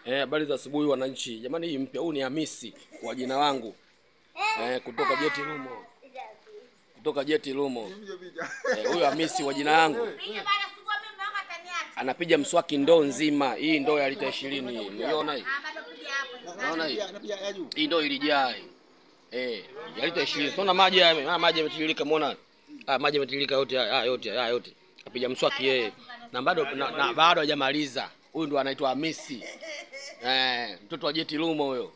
Habari za asubuhi wananchi. Jamani, hii mpya, huu ni Hamisi kwa jina langu. Kutoka Jeti Lumo. Kutoka Jeti Lumo. Huyu Hamisi kwa jina langu. Anapiga mswaki ndoo nzima. Hii ndoo ya lita 20. Unaona hii? Unaona hii? Hii ndoo ilijaa. Ya lita 20. Unaona maji haya, maji yametiririka, umeona? Maji yametiririka yote yote. Apiga mswaki yeye. Na bado hajamaliza. Huyu ndo anaitwa Hamisi. Mtoto wa Jeti Lumo huyo.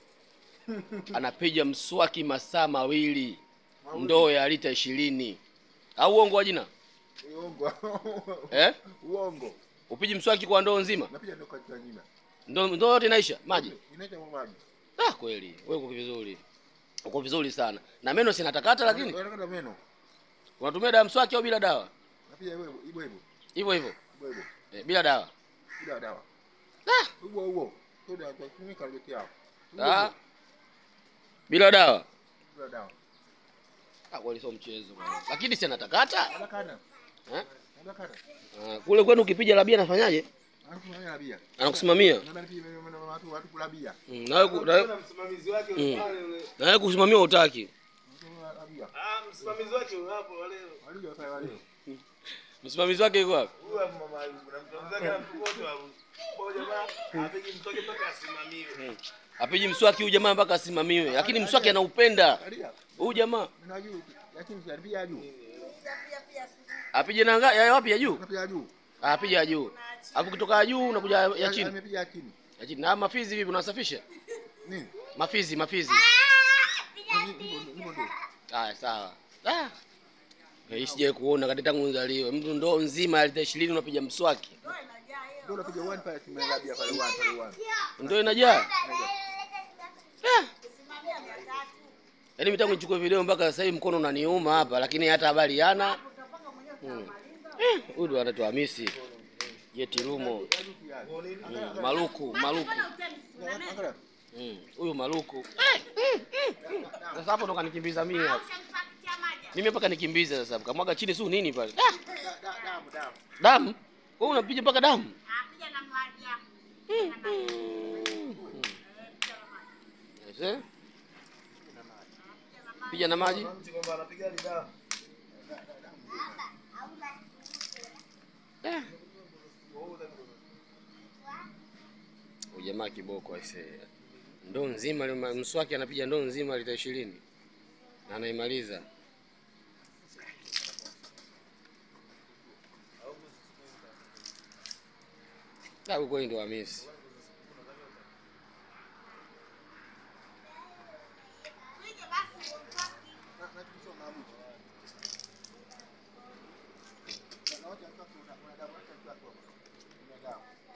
Anapiga mswaki masaa mawili. Ndoo ya lita 20. Au uongo wa jina? Uongo. Uongo. Upiji mswaki kwa ndoo nzima? Napiga ndoo kwa nzima. Ndoo yote inaisha maji? Inaisha maji. Kweli. Wewe uko vizuri. Uko vizuri sana. Na meno si natakata lakini? Unakata meno. Unatumia dawa mswaki au bila dawa? Napiga hivyo. Hivyo. Bila dawa. Bila dawa. Huo. Ndio tunatumika geti yao. Bila dawa. Bila dawa. Kweli sio mchezo bwana. Lakini si anatakata? Anakata. Anakata. Kule kwenu ukipiga labia anafanyaje? Anakusimamia labia. Anakusimamia? Watu kulabia. Na msimamizi wake pale yule. Na wewe kusimamia hutaki. Msimamizi wake hapo wale. Wale. Msimamizi wake yuko wapi? Huyu hapo mama Ayubu. Na msimamizi wake mtoto hapo. Kwa jamaa apige mswaki mpaka asimamiwe. Apige mswaki huyu jamaa mpaka asimamiwe. Lakini mswaki anaupenda. Huyu jamaa. Unajua lakini siaribia juu. Apige na wapi ya juu? Napiga juu. Apige ya juu. Hapo kutoka juu unakuja ya chini. Amepiga ya chini. Ya chini. Na mafizi vipi unasafisha? Nini? Mafizi. Ndio. Sawa. Sije kuona kati tangu nzaliwe. Mtu ndoo nzima ya lita 20 unapiga mswaki. Ndio unapiga 1 pale tumelabia pale 1. Ndio inajaa. Yaani mitangu nichukue video mpaka sasa hivi mkono unaniuma hapa, lakini hata habari yana. Huyu ndo anaitwa Hamisi. Jeti Lumo. Maluku. Huyu Maluku. Sasa hapo ndo kanikimbiza mimi hapo. Mimi mpaka nikimbiza sasa. Kamwaga chini su nini pale? Damu. Wewe unapiga mpaka damu? Piga na maji. Piga na maji. Jamaa kiboko aisee. Ndoo nzima mswaki anapiga ndoo nzima lita 20. Na anaimaliza. Huko ndio Hamisi.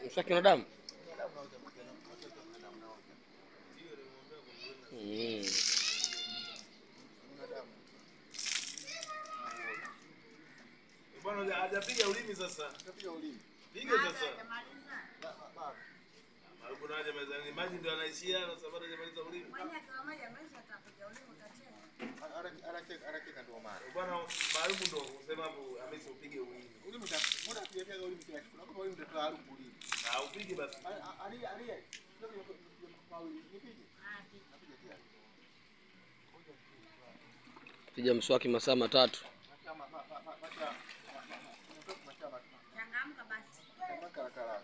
Mswaki na damu? Bwana hajapiga ulimi sasa. Hajapiga ulimi. Piga sasa. Marubu haja mezani maji ndio anaishia na sababu hajamaliza ulimi. Mwenye kwa maji amesha atapiga ulimi utacheka. Anacheka ndio maana. Bwana Marubu ndio usema hapo Hamisi upige ulimi. Ulimi mbona piga ulimi kila siku? Kama ulimi ndio harubu ulimi. Upige basi. Ali. Nipige. Piga mswaki masaa 3. Changamka basi. Kama